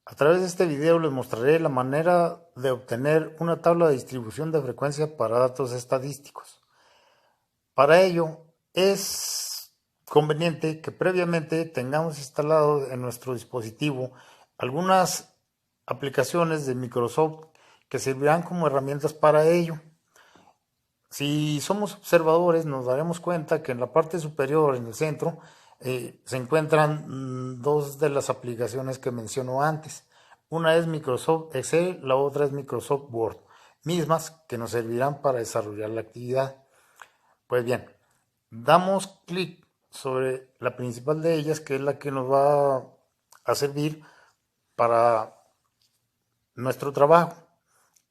A través de este video les mostraré la manera de obtener una tabla de distribución de frecuencia para datos estadísticos. Para ello es conveniente que previamente tengamos instalado en nuestro dispositivo algunas aplicaciones de Microsoft que servirán como herramientas para ello. Si somos observadores, nos daremos cuenta que en la parte superior, en el centro, se encuentran dos de las aplicaciones que menciono antes. Una es Microsoft Excel, la otra es Microsoft Word, mismas que nos servirán para desarrollar la actividad. Pues bien, damos clic sobre la principal de ellas, que es la que nos va a servir para nuestro trabajo.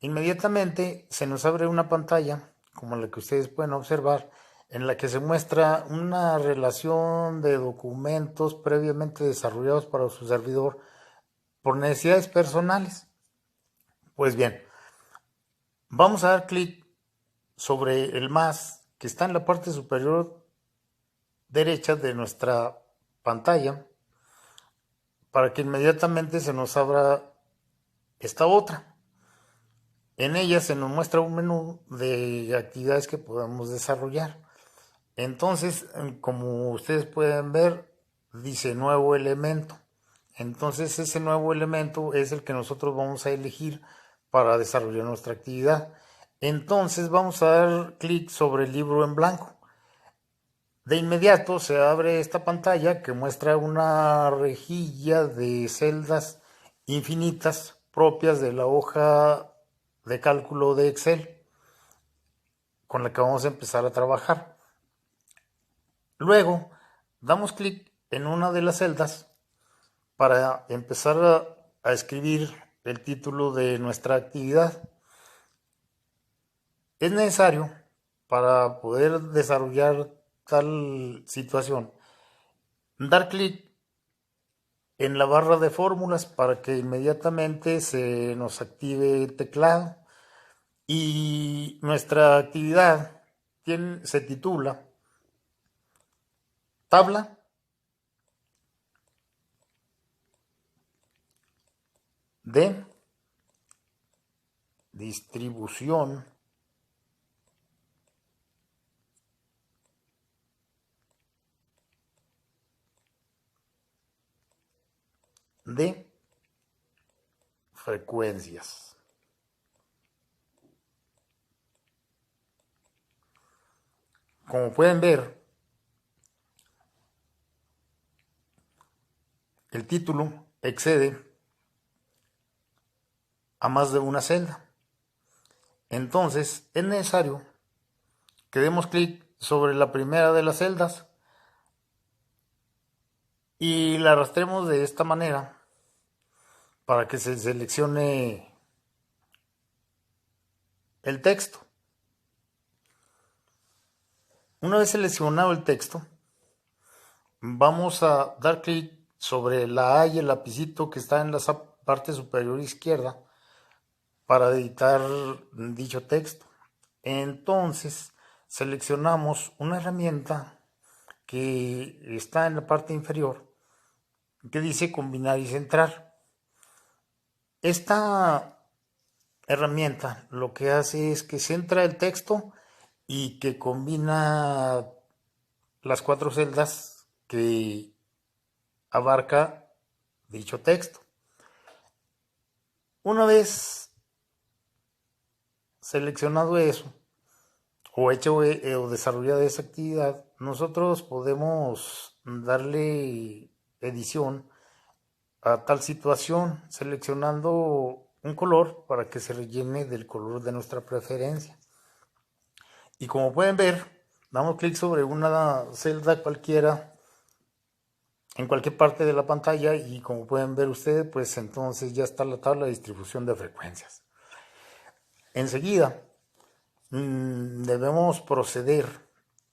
Inmediatamente se nos abre una pantalla, como la que ustedes pueden observar, en la que se muestra una relación de documentos previamente desarrollados para su servidor por necesidades personales. Pues bien, vamos a dar clic sobre el más que está en la parte superior derecha de nuestra pantalla para que inmediatamente se nos abra esta otra. En ella se nos muestra un menú de actividades que podemos desarrollar. Entonces, como ustedes pueden ver, dice nuevo elemento. Entonces, ese nuevo elemento es el que nosotros vamos a elegir para desarrollar nuestra actividad. Entonces, vamos a dar clic sobre el libro en blanco. De inmediato se abre esta pantalla que muestra una rejilla de celdas infinitas propias de la hoja de cálculo de Excel con la que vamos a empezar a trabajar. Luego damos clic en una de las celdas para empezar a escribir el título de nuestra actividad. Es necesario, para poder desarrollar tal situación, dar clic en la barra de fórmulas para que inmediatamente se nos active el teclado y nuestra actividad se titula Tabla de distribución de frecuencias. Como pueden ver, el título excede a más de una celda. Entonces es necesario que demos clic sobre la primera de las celdas y la arrastremos de esta manera para que se seleccione el texto. Una vez seleccionado el texto, vamos a dar clic sobre la A y el lapicito que está en la parte superior izquierda para editar dicho texto. Entonces seleccionamos una herramienta que está en la parte inferior que dice combinar y centrar. Esta herramienta lo que hace es que centra el texto y que combina las 4 celdas que abarca dicho texto. Una vez seleccionado eso o hecho o desarrollado esa actividad, nosotros podemos darle edición a tal situación seleccionando un color para que se rellene del color de nuestra preferencia. Y como pueden ver, damos clic sobre una celda cualquiera en cualquier parte de la pantalla y como pueden ver ustedes, pues entonces ya está la tabla de distribución de frecuencias. Enseguida debemos proceder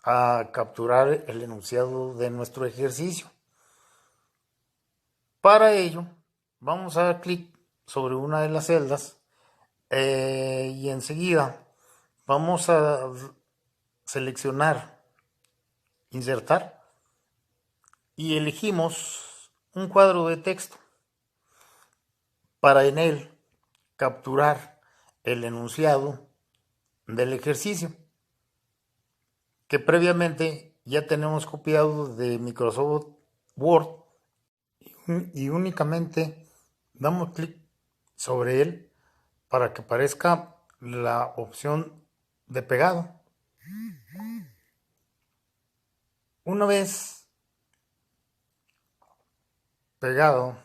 a capturar el enunciado de nuestro ejercicio. Para ello, vamos a dar clic sobre una de las celdas y enseguida vamos a seleccionar, insertar y elegimos un cuadro de texto. para en él capturar el enunciado del ejercicio que previamente ya tenemos copiado de Microsoft Word y únicamente damos clic sobre él para que aparezca la opción de pegado. Una vez pegado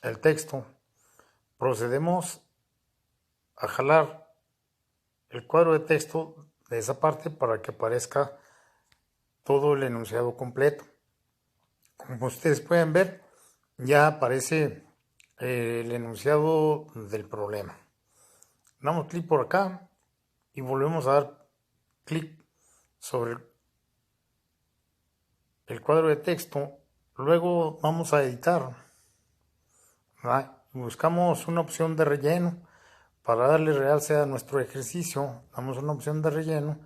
el texto, procedemos a jalar el cuadro de texto de esa parte para que aparezca todo el enunciado completo. Como ustedes pueden ver, ya aparece el enunciado del problema. Damos clic por acá y volvemos a dar clic sobre el cuadro de texto. Luego vamos a editar, ¿verdad? Buscamos una opción de relleno para darle realce a nuestro ejercicio. Damos una opción de relleno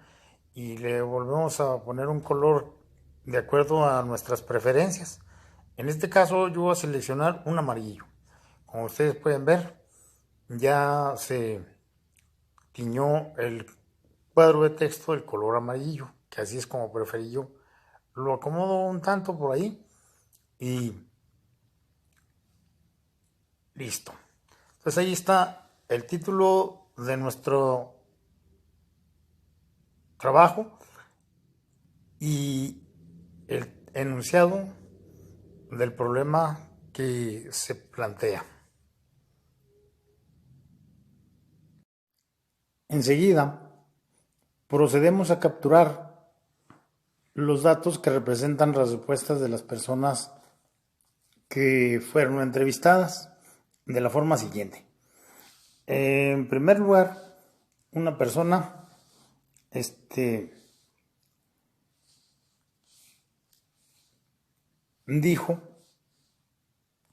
y le volvemos a poner un color de acuerdo a nuestras preferencias. En este caso yo voy a seleccionar un amarillo. Como ustedes pueden ver, ya se tiñó el cuadro de texto del color amarillo, que así es como preferí yo. Lo acomodo un tanto por ahí y listo. Entonces ahí está el título de nuestro trabajo y el enunciado del problema que se plantea. Enseguida procedemos a capturar los datos que representan las respuestas de las personas que fueron entrevistadas de la forma siguiente. En primer lugar, una persona dijo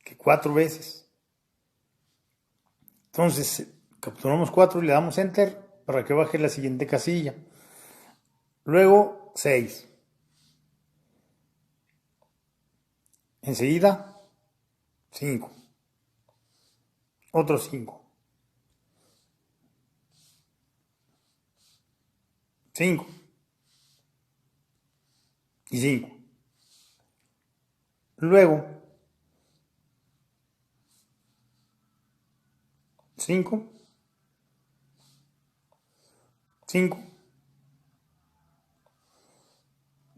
que 4 veces. Entonces capturamos 4 y le damos enter para que baje la siguiente casilla. Luego 6. Enseguida 5. Otros 5. 5. Y 5. Luego 5. 5.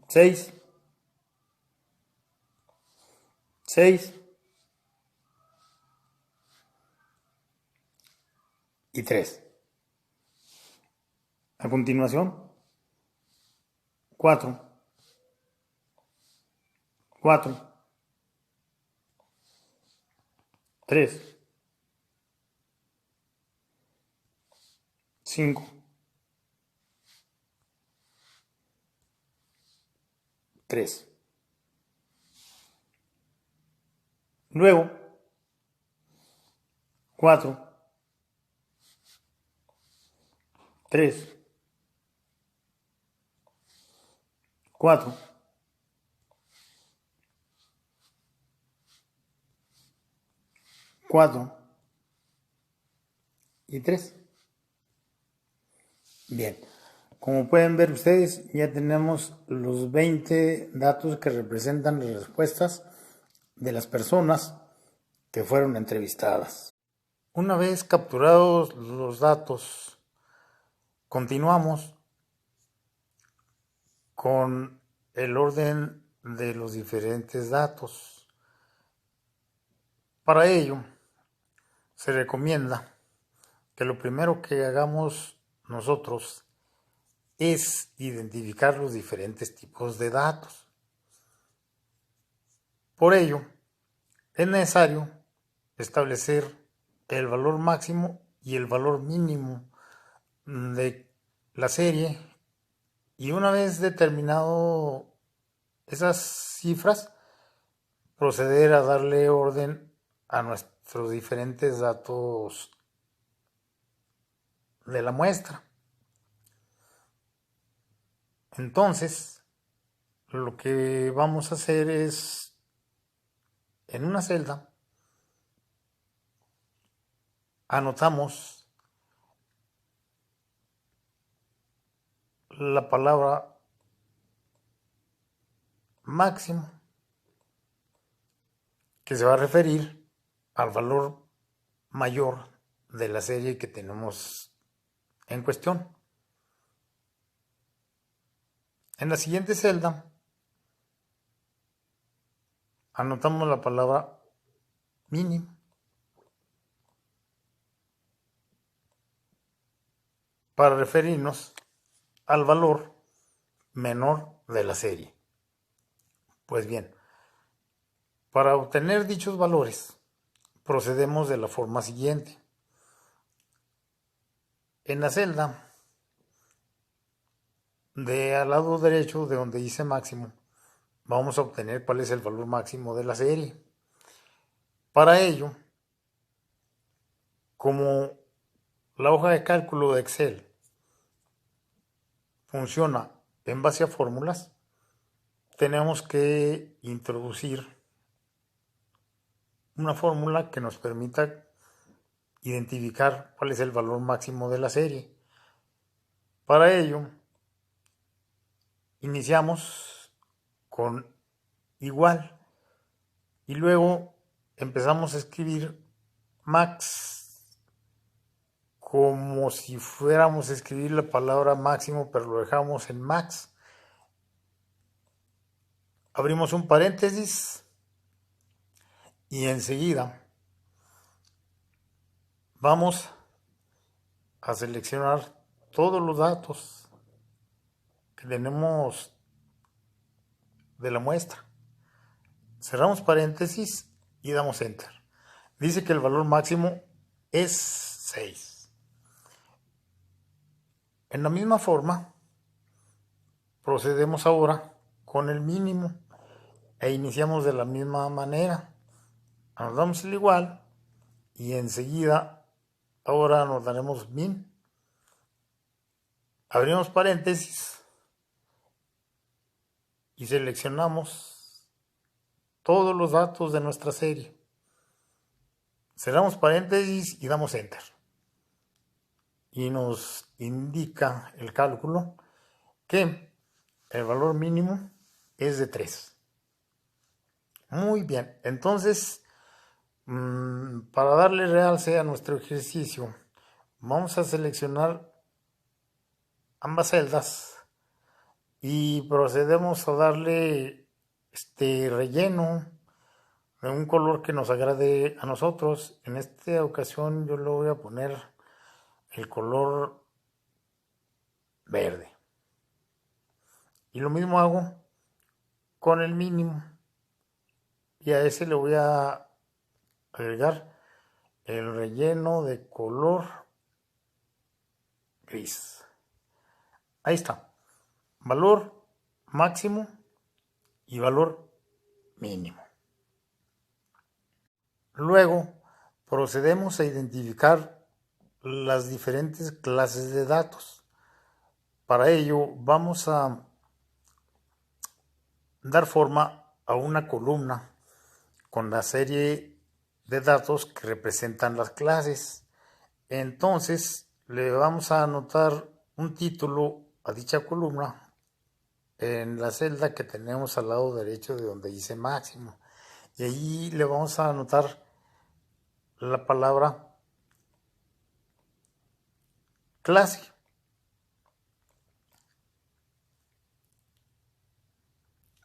6. 6. Y 3. A continuación 4. 4. 3. 5. 3. Luego 4. 3. 4. 4. Y 3. Bien, como pueden ver ustedes, ya tenemos los 20 datos que representan las respuestas de las personas que fueron entrevistadas. Una vez capturados los datos, continuamos con el orden de los diferentes datos. Para ello, se recomienda que lo primero que hagamos nosotros es identificar los diferentes tipos de datos. Por ello, es necesario establecer el valor máximo y el valor mínimo de la serie y una vez determinado esas cifras, proceder a darle orden a nuestros diferentes datos de la muestra. Entonces, lo que vamos a hacer es, en una celda, anotamos la palabra máximo, que se va a referir al valor mayor de la serie que tenemos en cuestión. En la siguiente celda anotamos la palabra mínimo para referirnos al valor menor de la serie. Pues bien, para obtener dichos valores procedemos de la forma siguiente. En la celda de al lado derecho de donde dice máximo, vamos a obtener cuál es el valor máximo de la serie. Para ello, como la hoja de cálculo de Excel funciona en base a fórmulas, tenemos que introducir una fórmula que nos permita identificar cuál es el valor máximo de la serie. Para ello, iniciamos con igual y luego empezamos a escribir max como si fuéramos a escribir la palabra máximo, pero lo dejamos en max. Abrimos un paréntesis y enseguida vamos a seleccionar todos los datos que tenemos de la muestra. Cerramos paréntesis y damos enter. Dice que el valor máximo es 6. En la misma forma, procedemos ahora con el mínimo e iniciamos de la misma manera. Anotamos el igual y enseguida ahora anotaremos min. Abrimos paréntesis y seleccionamos todos los datos de nuestra serie. Cerramos paréntesis y damos enter. Y nos indica el cálculo que el valor mínimo es de 3. Muy bien, entonces para darle realce a nuestro ejercicio, vamos a seleccionar ambas celdas y procedemos a darle relleno de un color que nos agrade a nosotros. En esta ocasión yo le voy a poner el color verde. Y lo mismo hago con el mínimo. Y a ese le voy a agregar el relleno de color gris. Ahí está. Valor máximo y valor mínimo. Luego procedemos a identificar las diferentes clases de datos. Para ello vamos a dar forma a una columna con la serie de datos que representan las clases. Entonces le vamos a anotar un título a dicha columna en la celda que tenemos al lado derecho de donde dice máximo. Y ahí le vamos a anotar la palabra clase.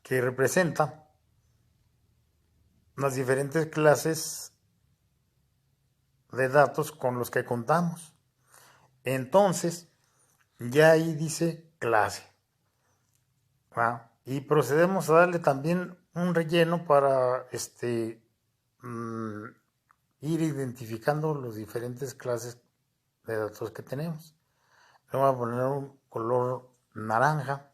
Que representa las diferentes clases de datos con los que contamos. Entonces, ya ahí dice clase. ¿Va? Y procedemos a darle también un relleno para ir identificando las diferentes clases de datos que tenemos. Le voy a poner un color naranja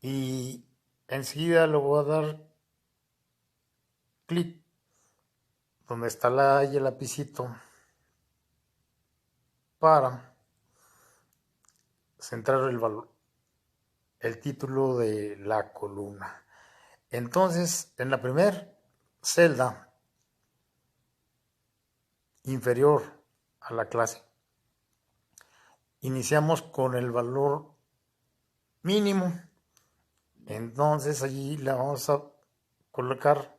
y enseguida le voy a dar clic donde está la y el lapicito para centrar el título de la columna. Entonces, en la primera celda inferior a la clase. Iniciamos con el valor mínimo, entonces allí le vamos a colocar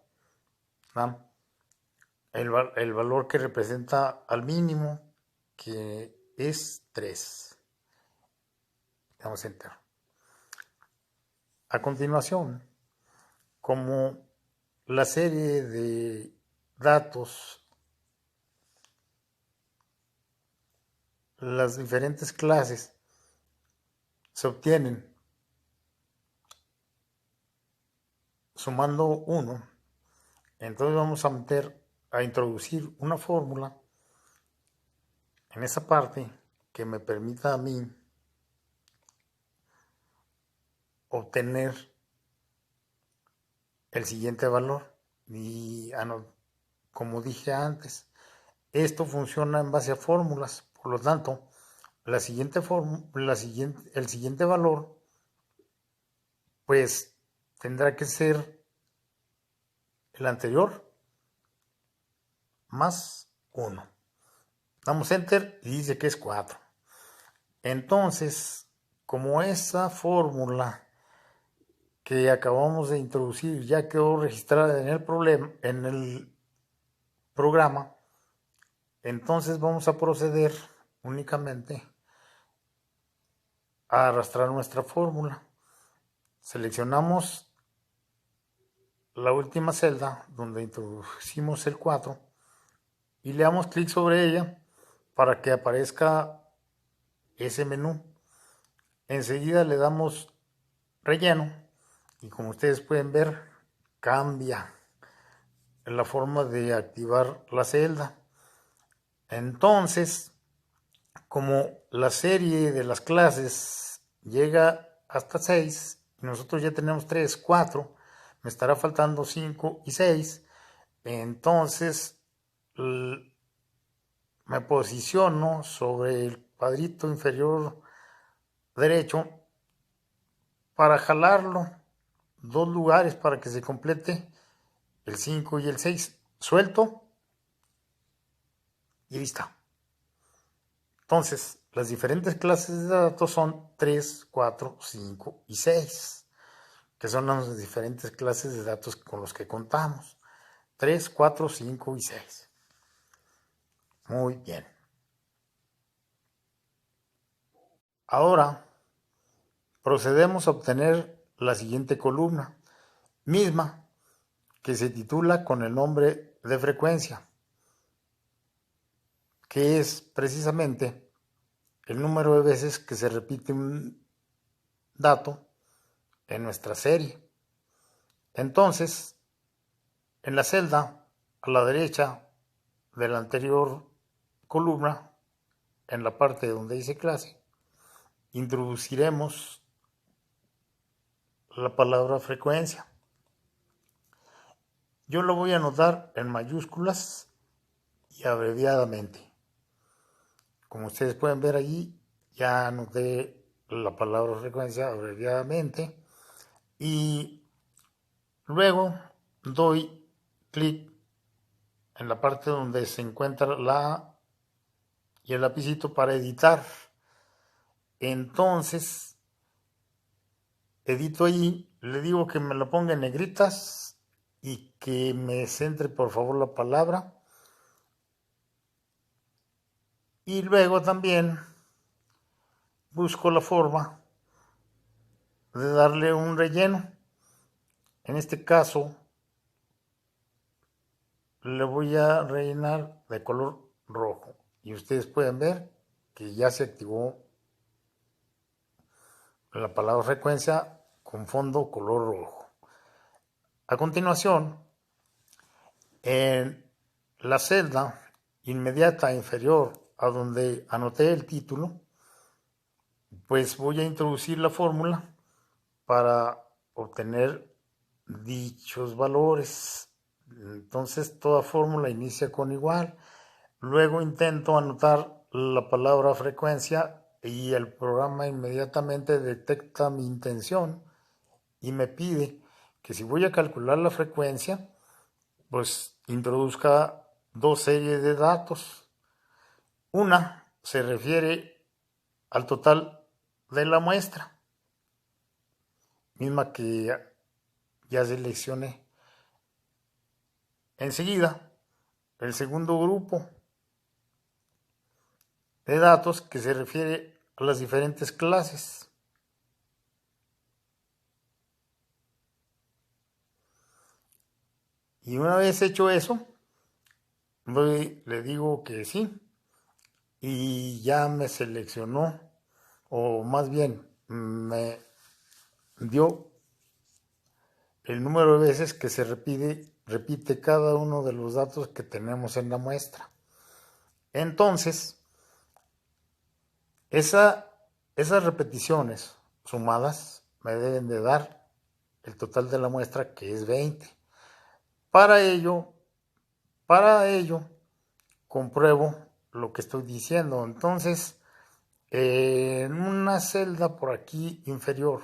el valor que representa al mínimo, que es 3. Damos enter. A continuación, como la serie de datos, las diferentes clases se obtienen sumando 1, entonces vamos a introducir una fórmula en esa parte que me permita a mí obtener el siguiente valor. Y como dije antes, esto funciona en base a fórmulas, por lo tanto, el siguiente valor pues tendrá que ser el anterior más 1. Damos enter y dice que es 4. Entonces, como esa fórmula que acabamos de introducir ya quedó registrada en el programa, entonces vamos a proceder únicamente a arrastrar nuestra fórmula. Seleccionamos la última celda donde introducimos el 4 y le damos clic sobre ella para que aparezca ese menú. Enseguida le damos relleno y como ustedes pueden ver, cambia la forma de activar la celda. Entonces, como la serie de las clases llega hasta 6 y nosotros ya tenemos 3, 4, me estará faltando 5 y 6, entonces me posiciono sobre el cuadrito inferior derecho para jalarlo 2 lugares para que se complete el 5 y el 6. Suelto y ahí está. Entonces, las diferentes clases de datos son 3, 4, 5 y 6, que son las diferentes clases de datos con los que contamos. 3, 4, 5 y 6. Muy bien. Ahora procedemos a obtener la siguiente columna, misma que se titula con el nombre de frecuencia, que es precisamente el número de veces que se repite un dato en nuestra serie. Entonces, en la celda a la derecha de la anterior columna, en la parte donde dice clase, introduciremos la palabra frecuencia. Yo lo voy a anotar en mayúsculas y abreviadamente. Como ustedes pueden ver allí, ya anoté la palabra frecuencia abreviadamente y luego doy clic en la parte donde se encuentra la A y el lapicito para editar. Entonces, edito allí, le digo que me lo ponga en negritas y que me centre por favor la palabra. Y luego también busco la forma de darle un relleno. En este caso, le voy a rellenar de color rojo. Y ustedes pueden ver que ya se activó la palabra frecuencia con fondo color rojo. A continuación, en la celda inmediata inferior a donde anoté el título, pues voy a introducir la fórmula para obtener dichos valores. Entonces toda fórmula inicia con igual. Luego intento anotar la palabra frecuencia y el programa inmediatamente detecta mi intención y me pide que si voy a calcular la frecuencia, pues introduzca 2 series de datos. Una se refiere al total de la muestra, misma que ya seleccioné. Enseguida, el segundo grupo de datos que se refiere a las diferentes clases. Y una vez hecho eso, le digo que sí y ya me seleccionó, o más bien me dio el número de veces que se repite cada uno de los datos que tenemos en la muestra. Entonces, esas repeticiones sumadas me deben de dar el total de la muestra, que es 20. Para ello, compruebo lo que estoy diciendo. Entonces, en una celda por aquí inferior,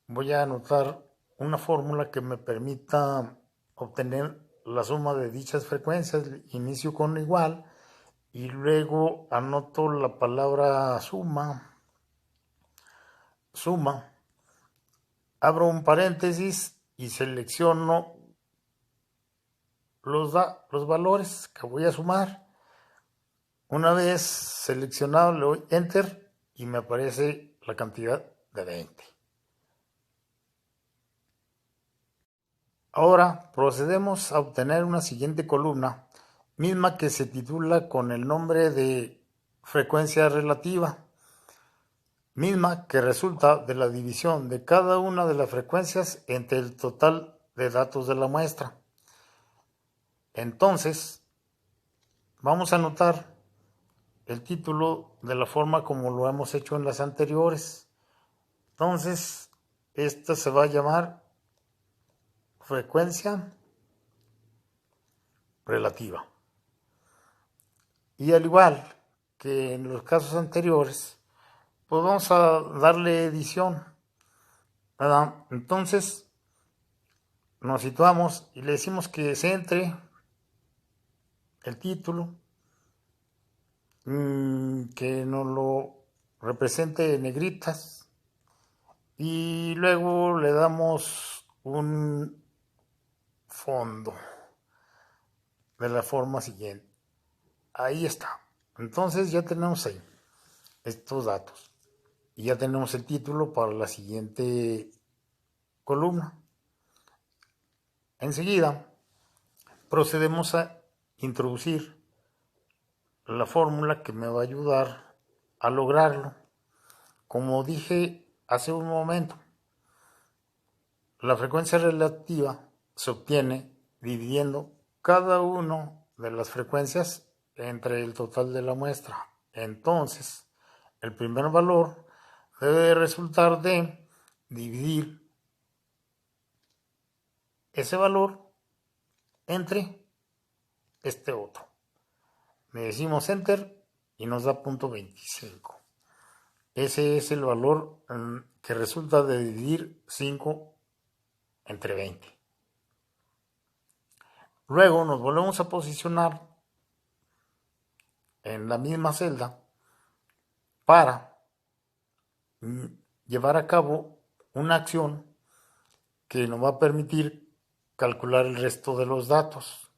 voy a anotar una fórmula que me permita obtener la suma de dichas frecuencias. Inicio con igual y luego anoto la palabra suma, abro un paréntesis y selecciono los valores que voy a sumar. Una vez seleccionado le doy enter y me aparece la cantidad de 20. Ahora procedemos a obtener una siguiente columna, misma que se titula con el nombre de frecuencia relativa, misma que resulta de la división de cada una de las frecuencias entre el total de datos de la muestra. Entonces, vamos a anotar el título de la forma como lo hemos hecho en las anteriores. Entonces, esta se va a llamar frecuencia relativa. Y al igual que en los casos anteriores, pues vamos a darle edición, ¿verdad? Entonces, nos situamos y le decimos que se entre el título, que nos lo represente en negritas, y luego le damos un fondo de la forma siguiente. Ahí está. Entonces ya tenemos ahí estos datos y ya tenemos el título para la siguiente columna. Enseguida procedemos a introducir la fórmula que me va a ayudar a lograrlo. Como dije hace un momento, la frecuencia relativa se obtiene dividiendo cada una de las frecuencias entre el total de la muestra. Entonces, el primer valor debe resultar de dividir ese valor entre este otro. Le decimos enter y nos da .25. Ese es el valor que resulta de dividir 5 entre 20. Luego nos volvemos a posicionar en la misma celda para llevar a cabo una acción que nos va a permitir calcular el resto de los datos.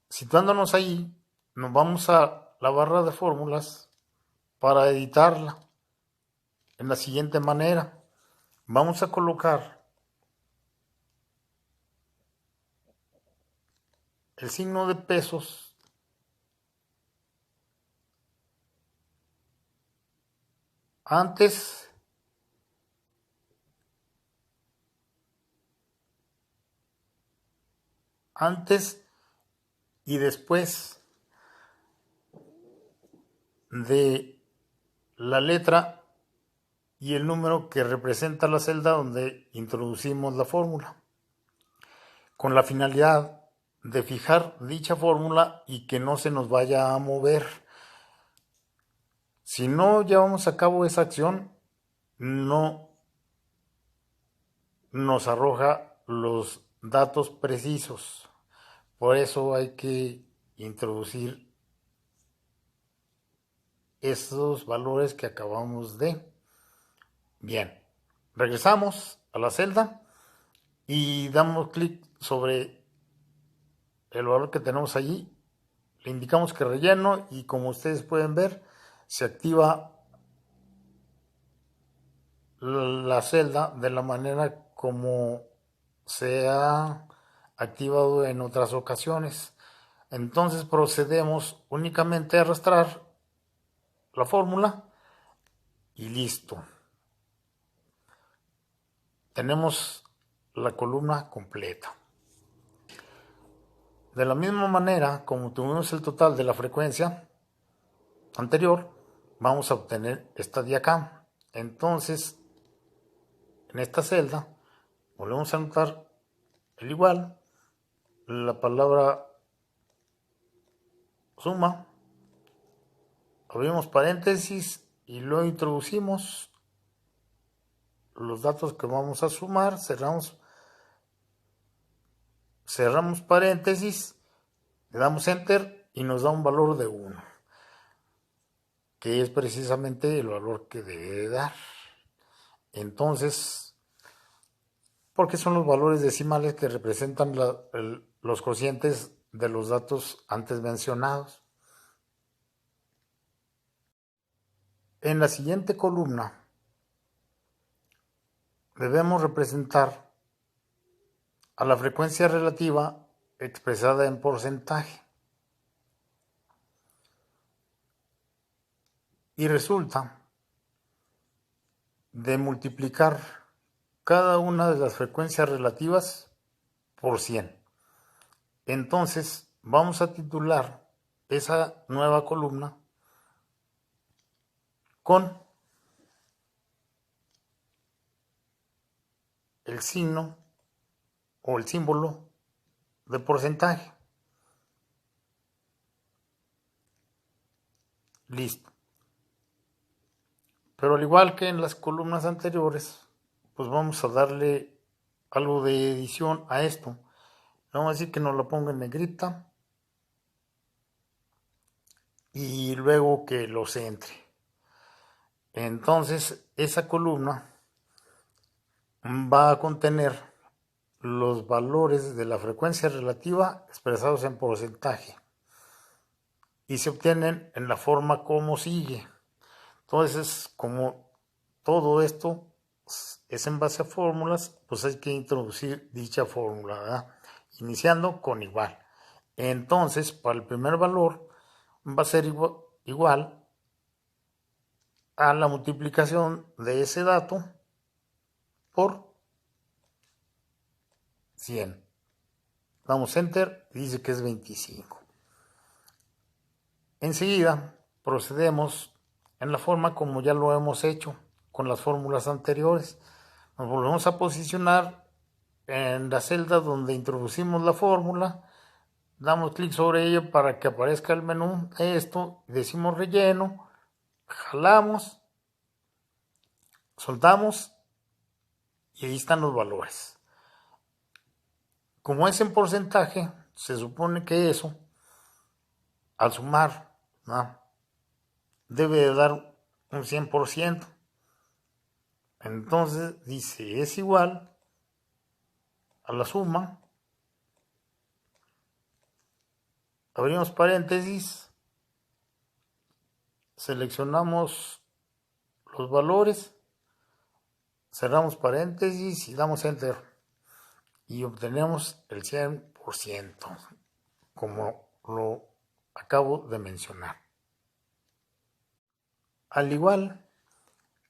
Situándonos ahí, nos vamos a la barra de fórmulas para editarla en la siguiente manera. Vamos a colocar el signo de pesos antes y después de la letra y el número que representa la celda donde introducimos la fórmula, con la finalidad de fijar dicha fórmula y que no se nos vaya a mover. Si no llevamos a cabo esa acción, no nos arroja los datos precisos. Por eso hay que introducir esos valores que acabamos de. Bien, regresamos a la celda y damos clic sobre el valor que tenemos allí. Le indicamos que relleno y como ustedes pueden ver, se activa la celda de la manera como se ha activado en otras ocasiones. Entonces procedemos únicamente a arrastrar la fórmula y listo. Tenemos la columna completa. De la misma manera, como tuvimos el total de la frecuencia anterior, vamos a obtener esta de acá. Entonces, en esta celda, volvemos a anotar el igual, la palabra suma, abrimos paréntesis y luego introducimos los datos que vamos a sumar, cerramos paréntesis, le damos enter y nos da un valor de 1, que es precisamente el valor que debe dar. Entonces, porque son los valores decimales que representan los cocientes de los datos antes mencionados. En la siguiente columna debemos representar a la frecuencia relativa expresada en porcentaje. Y resulta de multiplicar cada una de las frecuencias relativas por 100. Entonces vamos a titular esa nueva columna con el signo o el símbolo de porcentaje. Listo. Pero al igual que en las columnas anteriores, pues vamos a darle algo de edición a esto. Vamos a decir que nos lo ponga en negrita y luego que lo centre. Entonces esa columna va a contener los valores de la frecuencia relativa expresados en porcentaje y se obtienen en la forma como sigue. Entonces, como todo esto es en base a fórmulas, pues hay que introducir dicha fórmula, ¿verdad? Iniciando con igual. Entonces, para el primer valor va a ser igual a la multiplicación de ese dato por 100. Damos enter y dice que es 25. Enseguida procedemos en la forma como ya lo hemos hecho con las fórmulas anteriores. Nos volvemos a posicionar en la celda donde introducimos la fórmula, damos clic sobre ella para que aparezca el menú, decimos relleno, jalamos, soltamos y ahí están los valores. Como es en porcentaje, se supone que eso, al sumar, ¿no?, debe de dar un 100%. Entonces dice, es igual a la suma, abrimos paréntesis, seleccionamos los valores, cerramos paréntesis y damos enter y obtenemos el 100%, como lo acabo de mencionar. Al igual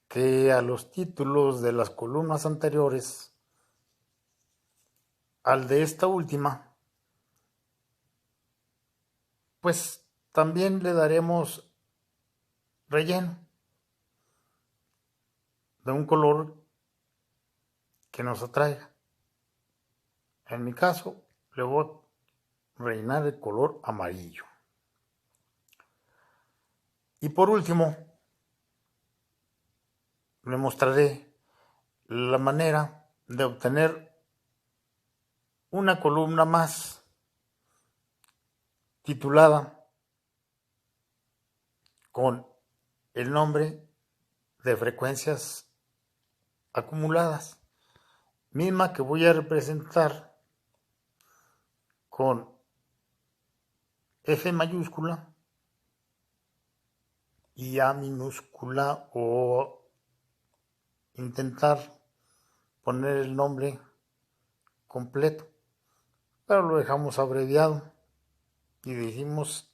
que a los títulos de las columnas anteriores, al de esta última, pues también le daremos relleno de un color que nos atraiga. En mi caso, le voy a rellenar el color amarillo. Y por último, le mostraré la manera de obtener una columna más titulada con el nombre de frecuencias acumuladas, misma que voy a representar con F mayúscula y A minúscula, o intentar poner el nombre completo, pero lo dejamos abreviado y decimos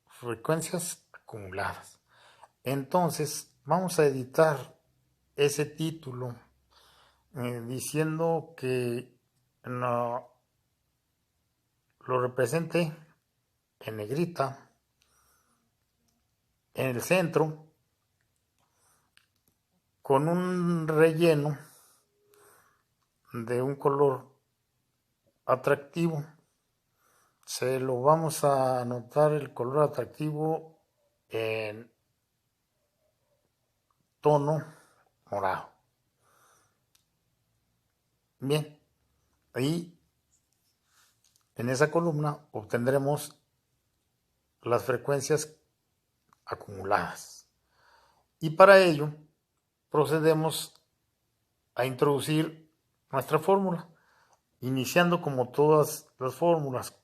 frecuencias acumuladas. Entonces vamos a editar ese título diciendo que no, lo represente en negrita en el centro con un relleno de un color atractivo. Se lo vamos a anotar el color atractivo en tono morado. Bien, ahí en esa columna obtendremos las frecuencias acumuladas. Y para ello procedemos a introducir nuestra fórmula, iniciando como todas las fórmulas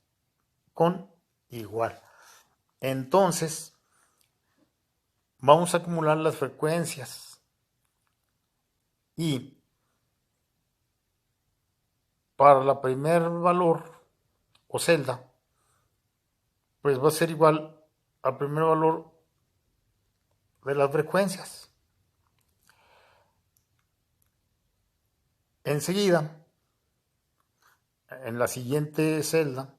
con igual. Entonces, vamos a acumular las frecuencias y para la primer valor o celda, pues va a ser igual al primer valor de las frecuencias. Enseguida, en la siguiente celda,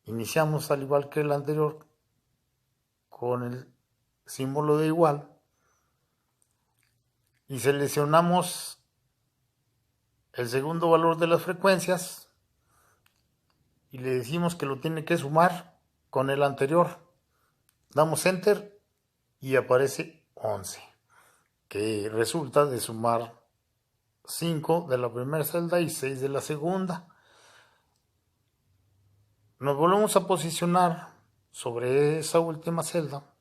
iniciamos al igual que el anterior con el símbolo de igual y seleccionamos el segundo valor de las frecuencias y le decimos que lo tiene que sumar con el anterior. Damos enter y aparece 11, que resulta de sumar 5 de la primera celda y 6 de la segunda. Nos volvemos a posicionar sobre esa última celda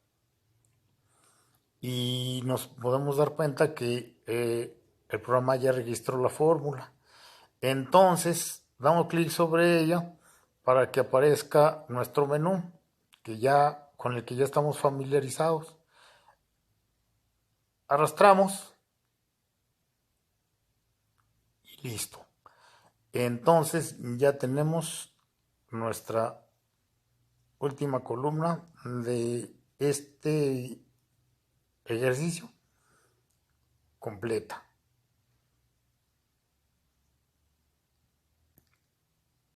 y nos podemos dar cuenta que el programa ya registró la fórmula. Entonces damos clic sobre ella para que aparezca nuestro menú con el que ya estamos familiarizados. Arrastramos y listo. Entonces ya tenemos nuestra última columna de este ejercicio completa.